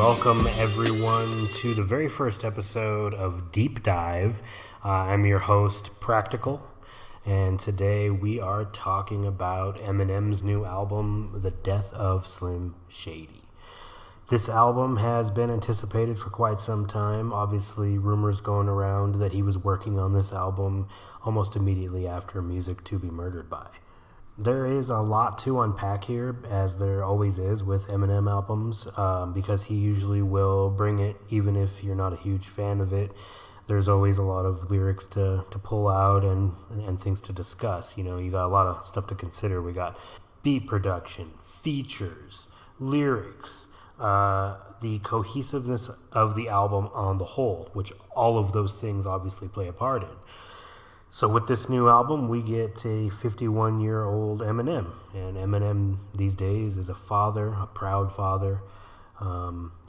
welcome everyone to the very first episode of Deep Dive. I'm your host, Practical, and today we are talking about Eminem's new album, The Death of Slim Shady. This album has been anticipated for quite some time. Obviously, rumors going around that he was working on this album almost immediately after Music to Be Murdered By. There is a lot to unpack here, as there always is with Eminem albums, because he usually will bring it even if you're not a huge fan of it. There's always a lot of lyrics to pull out and things to discuss. You know, you got a lot of stuff to consider. We got beat production, features, lyrics, the cohesiveness of the album on the whole, which all of those things obviously play a part in. So with this new album, we get a 51-year-old Eminem. And Eminem these days is a father, a proud father.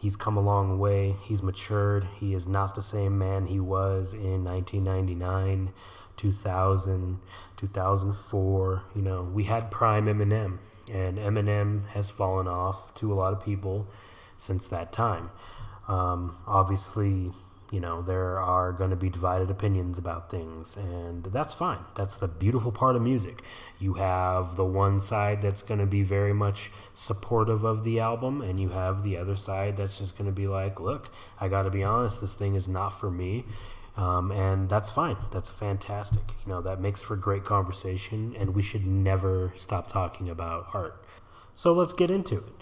He's come a long way. He's matured. He is not the same man he was in 1999, 2000, 2004. You know, we had prime Eminem. And Eminem has fallen off to a lot of people since that time. Obviously, you know, there are going to be divided opinions about things, and that's fine. That's the beautiful part of music. You have the one side that's going to be very much supportive of the album, and you have the other side that's just going to be like, look, I got to be honest, this thing is not for me. And that's fine. That's fantastic. You know, that makes for great conversation, and we should never stop talking about art. So let's get into it.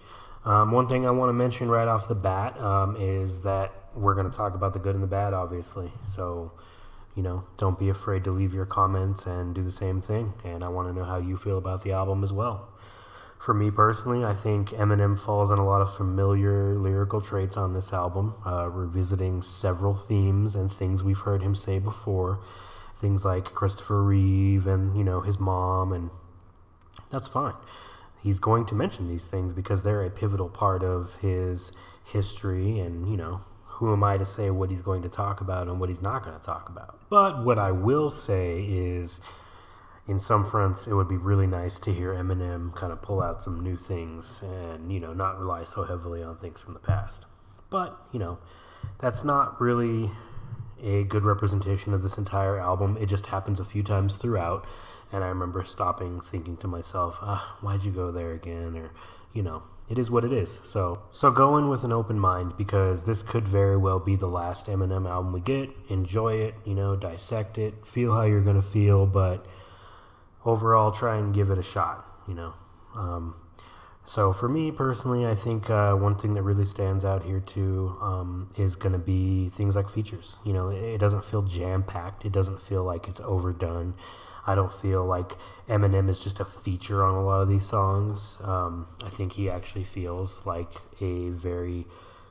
One thing I want to mention right off the bat is that we're going to talk about the good and the bad, obviously. So, you know, don't be afraid to leave your comments and do the same thing. And I want to know how you feel about the album as well. For me personally, I think Eminem falls on a lot of familiar lyrical traits on this album, revisiting several themes and things we've heard him say before. Things like Christopher Reeve and, you know, his mom, and that's fine. He's going to mention these things because they're a pivotal part of his history, and, you know, who am I to say what he's going to talk about and what he's not going to talk about? But what I will say is, in some fronts, it would be really nice to hear Eminem kind of pull out some new things and, you know, not rely so heavily on things from the past. But, you know, that's not really a good representation of this entire album. It just happens a few times throughout. And I remember stopping, thinking to myself, why'd you go there again? Or, you know, it is what it is. So go in with an open mind, because this could very well be the last Eminem album we get. Enjoy it, you know, dissect it, feel how you're going to feel, but overall try and give it a shot, you know. So for me personally, I think one thing that really stands out here too is going to be things like features. You know, it doesn't feel jam-packed. It doesn't feel like it's overdone. I don't feel like Eminem is just a feature on a lot of these songs. I think he actually feels like a very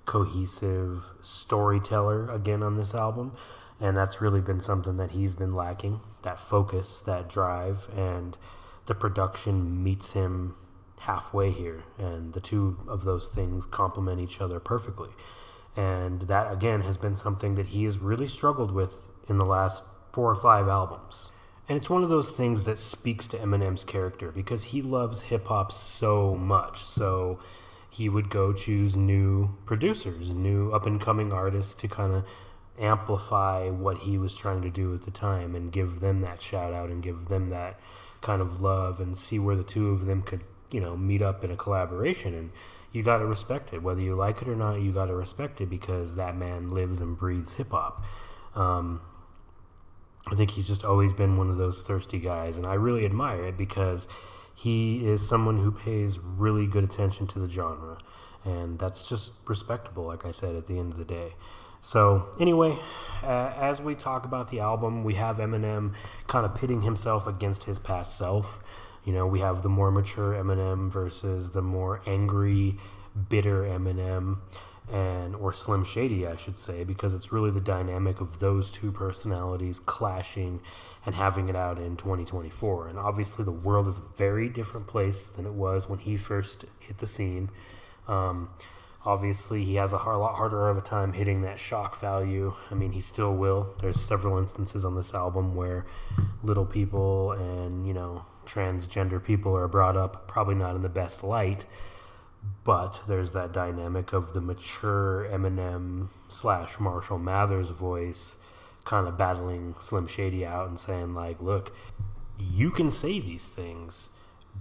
cohesive storyteller again on this album. And that's really been something that he's been lacking, that focus, that drive, and the production meets him halfway here. And the two of those things complement each other perfectly. And that, again, has been something that he has really struggled with in the last 4 or 5 albums. And it's one of those things that speaks to Eminem's character, because he loves hip-hop so much. So he would go choose new producers, new up-and-coming artists to kind of amplify what he was trying to do at the time and give them that shout-out and give them that kind of love and see where the two of them could, you know, meet up in a collaboration. And you got to respect it. Whether you like it or not, you got to respect it, because that man lives and breathes hip-hop. I think he's just always been one of those thirsty guys, and I really admire it, because he is someone who pays really good attention to the genre, and that's just respectable, like I said, at the end of the day. So anyway, as we talk about the album, we have Eminem kind of pitting himself against his past self. You know, we have the more mature Eminem versus the more angry, bitter Eminem, or Slim Shady, I should say, because it's really the dynamic of those two personalities clashing and having it out in 2024. And obviously the world is a very different place than it was when he first hit the scene. Obviously he has a lot harder of a time hitting that shock value. I mean, he still will. There's several instances on this album where little people and, you know, transgender people are brought up, probably not in the best light. But there's that dynamic of the mature Eminem / Marshall Mathers voice kind of battling Slim Shady out and saying, like, look, you can say these things,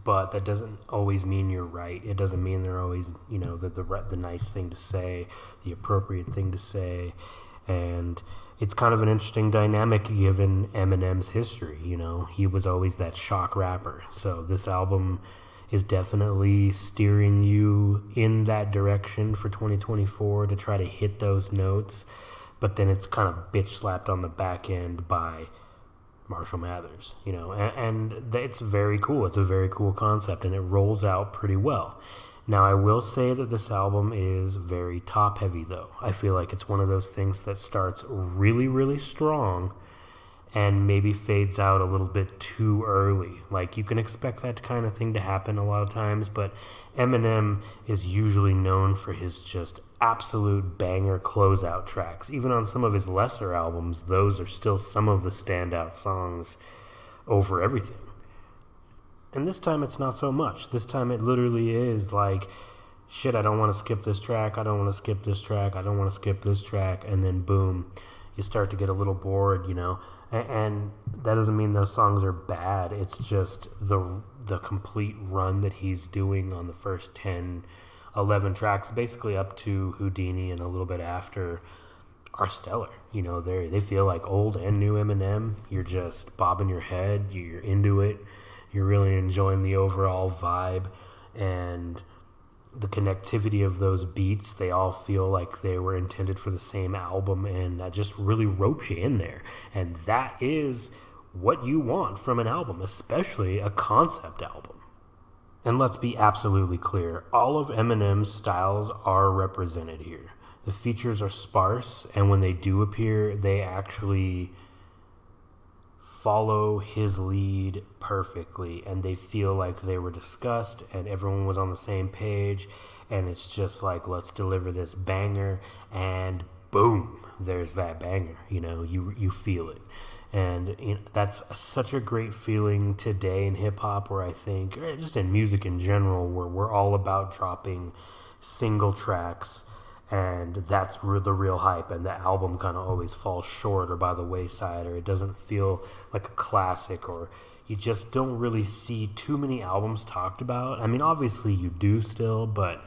but that doesn't always mean you're right. It doesn't mean they're always, the nice thing to say, the appropriate thing to say. And it's kind of an interesting dynamic given Eminem's history. He was always that shock rapper. So this album is definitely steering you in that direction for 2024 to try to hit those notes. But then it's kind of bitch slapped on the back end by Marshall Mathers, and it's very cool. It's a very cool concept, and it rolls out pretty well. Now, I will say that this album is very top-heavy, though. I feel like it's one of those things that starts really, really strong and maybe fades out a little bit too early. Like, you can expect that kind of thing to happen a lot of times, but Eminem is usually known for his just absolute banger closeout tracks. Even on some of his lesser albums, those are still some of the standout songs over everything. And this time it's not so much. This time it literally is like, shit, I don't want to skip this track, I don't want to skip this track, I don't want to skip this track, and then boom, you start to get a little bored, And that doesn't mean those songs are bad. It's just the complete run that he's doing on the first 10, 11 tracks, basically up to Houdini and a little bit after, are stellar. They feel like old and new Eminem. You're just bobbing your head. You're into it. You're really enjoying the overall vibe. And the connectivity of those beats, they all feel like they were intended for the same album, and that just really ropes you in there. And that is what you want from an album, especially a concept album. And let's be absolutely clear, all of Eminem's styles are represented here. The features are sparse, and when they do appear, they actually follow his lead perfectly, and they feel like they were discussed and everyone was on the same page, and it's just like, let's deliver this banger, and boom, there's that banger. You feel it. And that's such a great feeling today in hip-hop, where I think, just in music in general, where we're all about dropping single tracks, and that's the real hype, and the album kind of always falls short or by the wayside, or it doesn't feel like a classic, or you just don't really see too many albums talked about. I mean, obviously you do still, but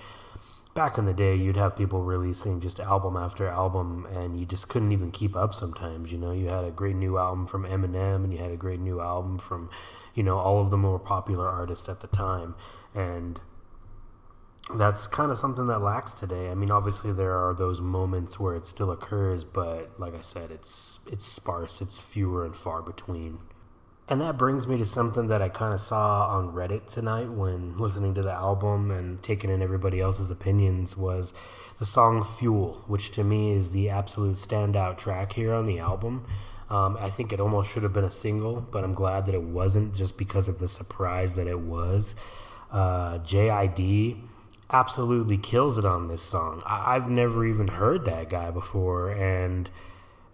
back in the day, you'd have people releasing just album after album, and you just couldn't even keep up sometimes. You had a great new album from Eminem, and you had a great new album from, all of the more popular artists at the time, and that's kind of something that lacks today. I mean, obviously there are those moments where it still occurs, but like I said, it's sparse, it's fewer and far between. And that brings me to something that I kind of saw on Reddit tonight when listening to the album and taking in everybody else's opinions, was the song Fuel, which to me is the absolute standout track here on the album. I think it almost should have been a single, but I'm glad that it wasn't, just because of the surprise that it was. J.I.D. absolutely kills it on this song. I've never even heard that guy before, and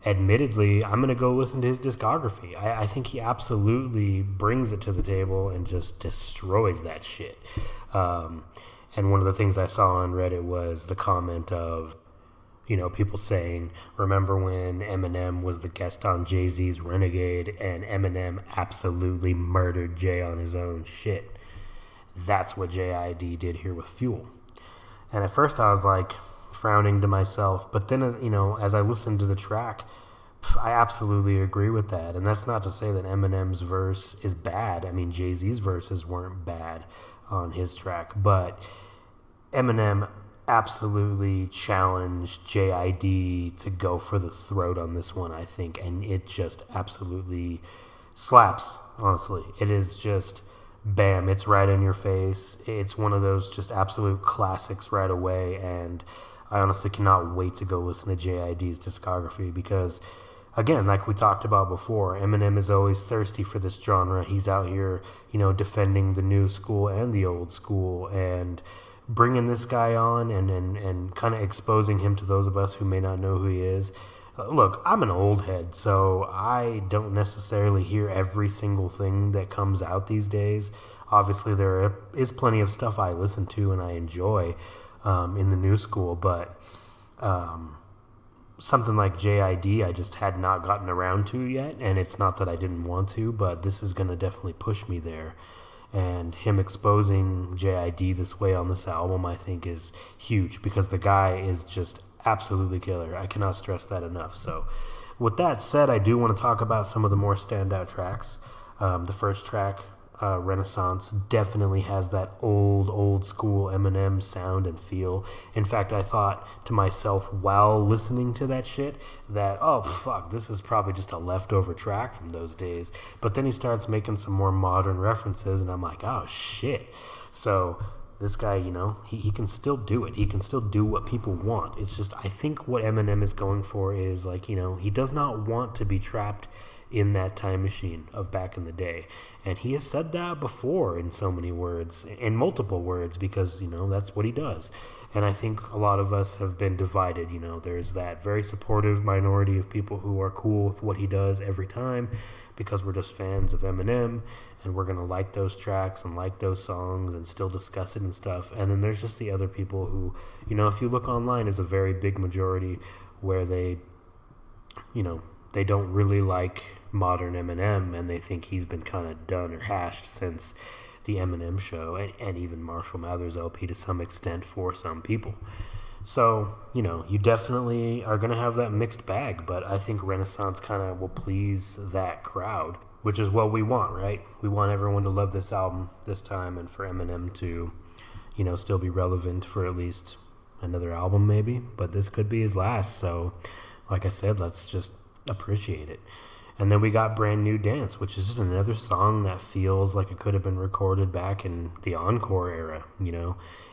admittedly, I'm going to go listen to his discography. I think he absolutely brings it to the table and just destroys that shit. And one of the things I saw on Reddit was the comment of, people saying, remember when Eminem was the guest on Jay-Z's Renegade and Eminem absolutely murdered Jay on his own shit? That's what J.I.D. did here with Fuel. And at first I was like frowning to myself, but then, as I listened to the track, I absolutely agree with that. And that's not to say that Eminem's verse is bad. I mean, Jay-Z's verses weren't bad on his track, but Eminem absolutely challenged J.I.D. to go for the throat on this one, I think, and it just absolutely slaps, honestly. It is just bam, it's right in your face. It's one of those just absolute classics right away, and I honestly cannot wait to go listen to J.I.D.'s discography, because again, like we talked about before, Eminem is always thirsty for this genre. He's out here, defending the new school and the old school, and bringing this guy on and kind of exposing him to those of us who may not know who he is. Look, I'm an old head, so I don't necessarily hear every single thing that comes out these days. Obviously, there is plenty of stuff I listen to and I enjoy in the new school, but something like JID I just had not gotten around to yet, and it's not that I didn't want to, but this is going to definitely push me there. And him exposing JID this way on this album, I think, is huge because the guy is just absolutely killer. I cannot stress that enough. So, with that said, I do want to talk about some of the more standout tracks. The first track, Renaissance, definitely has that old school Eminem sound and feel. In fact, I thought to myself while listening to that shit that, oh fuck, this is probably just a leftover track from those days. But then he starts making some more modern references, and I'm like, oh shit. So this guy, he can still do it. He can still do what people want. It's just, I think what Eminem is going for is like, he does not want to be trapped in that time machine of back in the day. And he has said that before in so many words, in multiple words, because, that's what he does. And I think a lot of us have been divided. There's that very supportive minority of people who are cool with what he does every time because we're just fans of Eminem and we're going to like those tracks and like those songs and still discuss it and stuff. And then there's just the other people who, if you look online, is a very big majority where they don't really like modern Eminem, and they think he's been kind of done or hashed since the Eminem show and even Marshall Mathers LP to some extent for some people. So, you definitely are going to have that mixed bag, but I think Renaissance kind of will please that crowd, which is what we want, right? We want everyone to love this album this time and for Eminem to, still be relevant for at least another album maybe, but this could be his last. So, like I said, let's just appreciate it. And then we got Brand New Dance, which is just another song that feels like it could have been recorded back in the Encore era,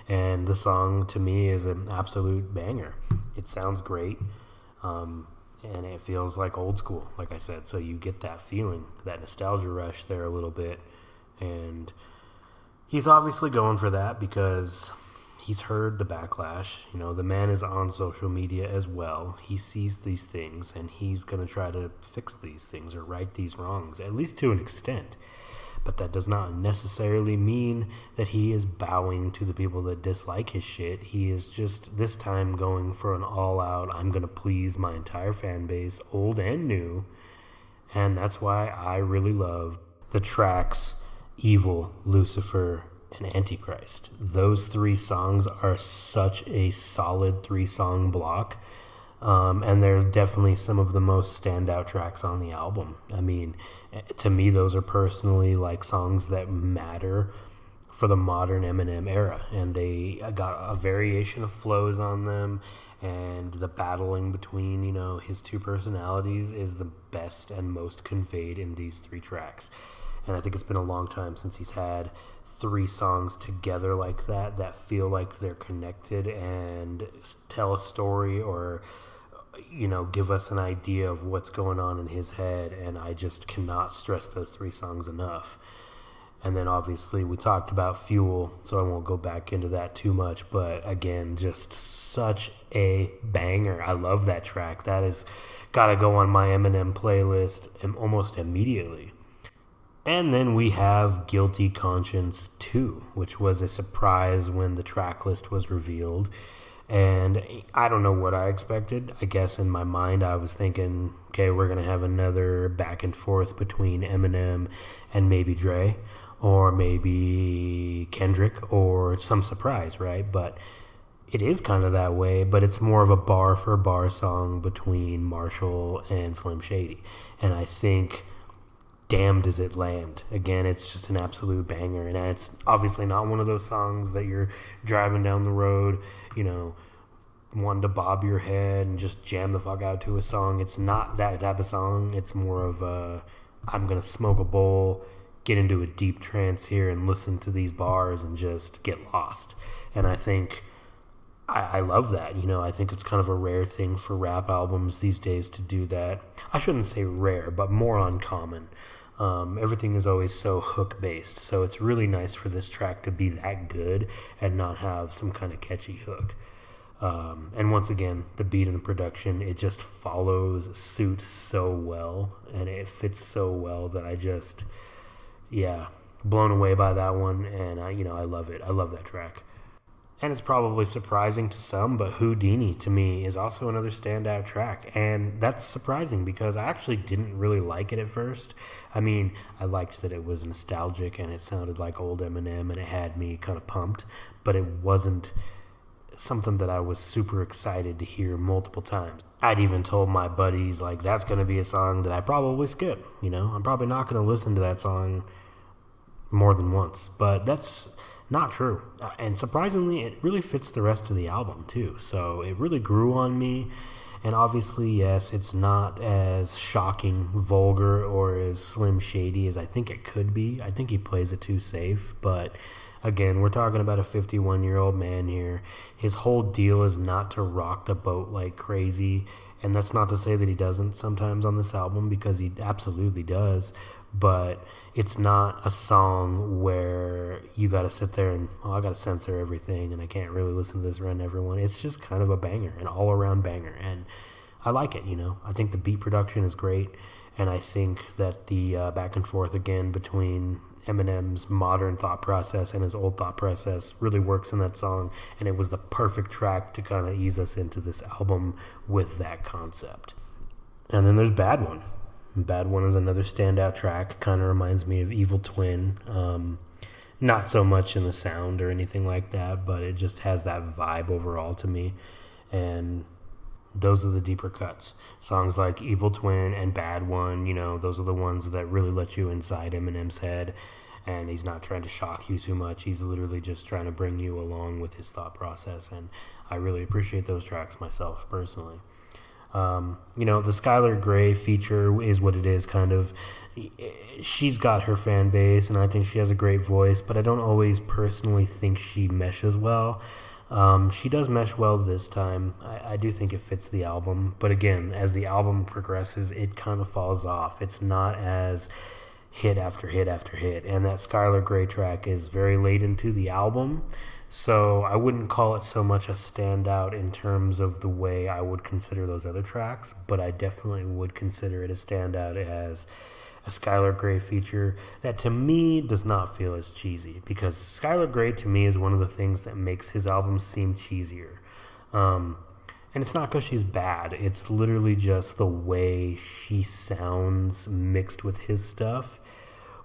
and the song to me is an absolute banger. It sounds great, and it feels like old school, like I said. So you get that feeling, that nostalgia rush there a little bit, and he's obviously going for that because he's heard the backlash. The man is on social media as well. He sees these things, and he's going to try to fix these things or right these wrongs, at least to an extent. But that does not necessarily mean that he is bowing to the people that dislike his shit. He is just, this time, going for an all-out, I'm going to please my entire fan base, old and new. And that's why I really love the tracks Evil, Lucifer, and Antichrist. Those 3 songs are such a solid 3-song block, and they're definitely some of the most standout tracks on the album. I mean, to me, those are personally like songs that matter for the modern Eminem era, and they got a variation of flows on them, and the battling between his 2 personalities is the best and most conveyed in these 3 tracks. And I think it's been a long time since he's had 3 songs together like that feel like they're connected and tell a story or, give us an idea of what's going on in his head. And I just cannot stress those 3 songs enough. And then obviously we talked about Fuel, so I won't go back into that too much. But again, just such a banger. I love that track. That has got to go on my Eminem playlist almost immediately. And then we have Guilty Conscience 2, which was a surprise when the track list was revealed. And I don't know what I expected. I guess in my mind I was thinking, okay, we're going to have another back and forth between Eminem and maybe Dre, or maybe Kendrick, or some surprise, right? But it is kind of that way, but it's more of a bar-for-bar song between Marshall and Slim Shady. And I think, damn, does it land. Again, it's just an absolute banger, and it's obviously not one of those songs that you're driving down the road, wanting to bob your head and just jam the fuck out to a song. It's not that type of song. It's more of a, I'm going to smoke a bowl, get into a deep trance here and listen to these bars and just get lost. And I think I love that. I think it's kind of a rare thing for rap albums these days to do that. I shouldn't say rare, but more uncommon. Everything is always so hook based, so it's really nice for this track to be that good and not have some kind of catchy hook. And once again, the beat and the production, it just follows suit so well, and it fits so well that blown away by that one, and I love it. I love that track. And it's probably surprising to some, but Houdini to me is also another standout track. And that's surprising because I actually didn't really like it at first. I mean, I liked that it was nostalgic and it sounded like old Eminem and it had me kind of pumped, but it wasn't something that I was super excited to hear multiple times. I'd even told my buddies, like, that's going to be a song that I probably skip. I'm probably not going to listen to that song more than once. But that's not true. And surprisingly, it really fits the rest of the album, too. So it really grew on me. And obviously, yes, it's not as shocking, vulgar, or as Slim Shady as I think it could be. I think he plays it too safe. But again, we're talking about a 51-year-old man here. His whole deal is not to rock the boat like crazy. And that's not to say that he doesn't sometimes on this album, because he absolutely does. But it's not a song where you got to sit there and, I got to censor everything and I can't really listen to this around everyone. It's just kind of a banger, an all-around banger. And I like it, I think the beat production is great. And I think that the back and forth again between Eminem's modern thought process and his old thought process really works in that song. And it was the perfect track to kind of ease us into this album with that concept. And then there's Bad One. Bad One is another standout track. Kind of reminds me of Evil Twin. Not so much in the sound or anything like that, but it just has that vibe overall to me. And those are the deeper cuts. Songs like Evil Twin and Bad One, those are the ones that really let you inside Eminem's head. And he's not trying to shock you too much. He's literally just trying to bring you along with his thought process. And I really appreciate those tracks myself, personally. The Skylar Grey feature is what it is, kind of. She's got her fan base, and I think she has a great voice, but I don't always personally think she meshes well. She does mesh well this time. I do think it fits the album, but again, as the album progresses, it kind of falls off. It's not as hit after hit after hit, and that Skylar Grey track is very late into the album. So I wouldn't call it so much a standout in terms of the way I would consider those other tracks, but I definitely would consider it a standout as a Skylar Grey feature that to me does not feel as cheesy, because Skylar Grey to me is one of the things that makes his albums seem cheesier. And it's not because she's bad, it's literally just the way she sounds mixed with his stuff,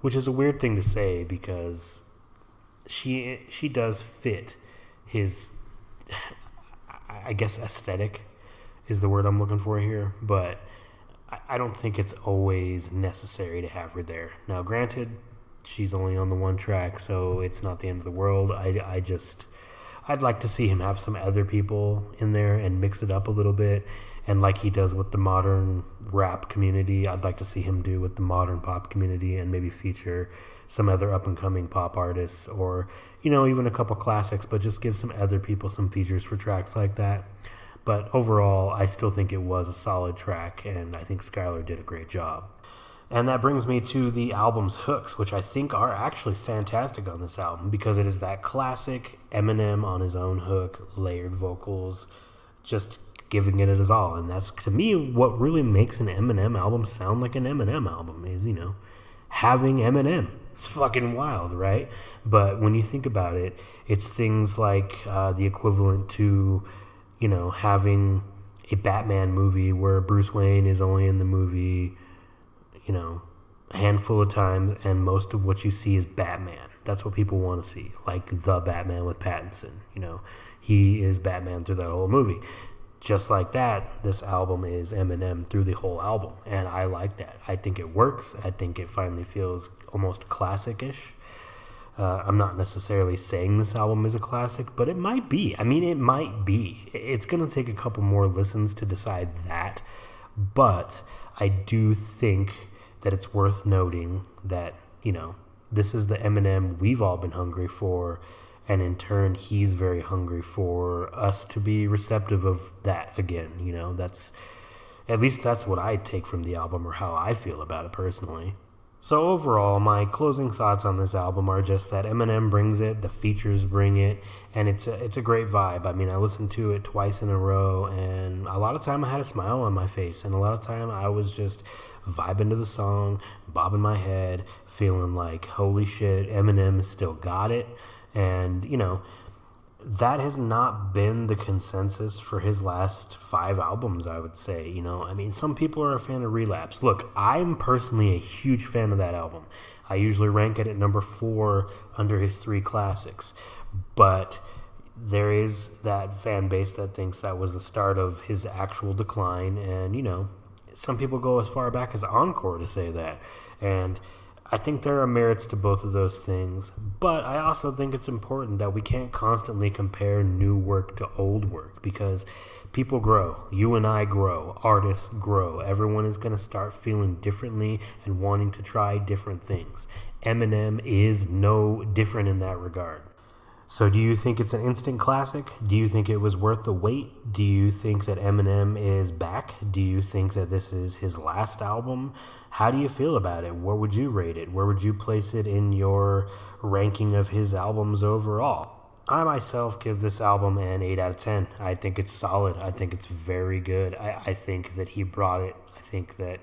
which is a weird thing to say because she does fit his, I guess, aesthetic is the word I'm looking for here, but I don't think it's always necessary to have her there. Now, granted, she's only on the one track, so it's not the end of the world. I'd like to see him have some other people in there and mix it up a little bit, and like he does with the modern rap community, I'd like to see him do with the modern pop community and maybe feature some other up-and-coming pop artists, or even a couple classics, but just give some other people some features for tracks like that. But overall, I still think it was a solid track, and I think Skylar did a great job. And that brings me to the album's hooks, which I think are actually fantastic on this album, because it is that classic Eminem on his own hook, layered vocals, just giving it his all. And that's, to me, what really makes an Eminem album sound like an Eminem album is, having Eminem. It's fucking wild, right? But when you think about it, it's things like the equivalent to, having a Batman movie where Bruce Wayne is only in the movie, a handful of times, and most of what you see is Batman. That's what people want to see, like the Batman with Pattinson. He is Batman through that whole movie. Just like that, this album is Eminem through the whole album, and I like that. I think it works. I think it finally feels almost classic-ish. I'm not necessarily saying this album is a classic, but it might be. I mean, it might be. It's going to take a couple more listens to decide that, but I do think that it's worth noting that, this is the Eminem we've all been hungry for, and in turn, he's very hungry for us to be receptive of that again. That's, at least that's what I take from the album, or how I feel about it personally. So overall, my closing thoughts on this album are just that Eminem brings it, the features bring it, and it's a great vibe. I mean, I listened to it twice in a row, and a lot of time I had a smile on my face, and a lot of time I was just vibing to the song, bobbing my head, feeling like, holy shit, Eminem still got it. And, that has not been the consensus for his last 5 albums, I would say. I mean, some people are a fan of Relapse. Look, I'm personally a huge fan of that album. I usually rank it at number 4 under his 3 classics. But there is that fan base that thinks that was the start of his actual decline. And, some people go as far back as Encore to say that. And I think there are merits to both of those things, but I also think it's important that we can't constantly compare new work to old work, because people grow. You and I grow. Artists grow. Everyone is going to start feeling differently and wanting to try different things. Eminem is no different in that regard. So do you think it's an instant classic? Do you think it was worth the wait? Do you think that Eminem is back? Do you think that this is his last album? How do you feel about it? Where would you rate it? Where would you place it in your ranking of his albums overall? I myself give this album an 8 out of 10. I think it's solid. I think it's very good. I think that he brought it. I think that,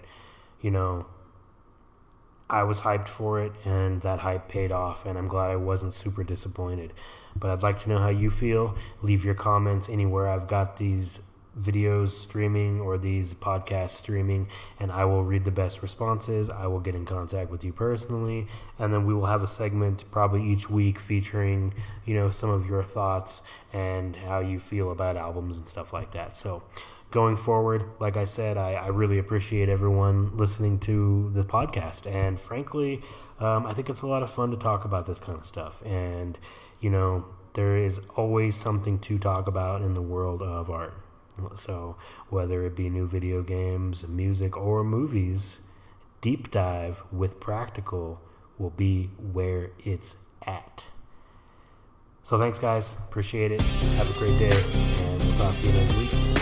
I was hyped for it, and that hype paid off, and I'm glad I wasn't super disappointed. But I'd like to know how you feel. Leave your comments anywhere I've got these videos streaming or these podcasts streaming, and I will read the best responses. I will get in contact with you personally, and then we will have a segment probably each week featuring, some of your thoughts and how you feel about albums and stuff like that. So going forward, like I said, I really appreciate everyone listening to the podcast. And frankly, I think it's a lot of fun to talk about this kind of stuff. And, there is always something to talk about in the world of art. So whether it be new video games, music, or movies, Deep Dive with Practical will be where it's at. So thanks, guys. Appreciate it. Have a great day, and we'll talk to you next week.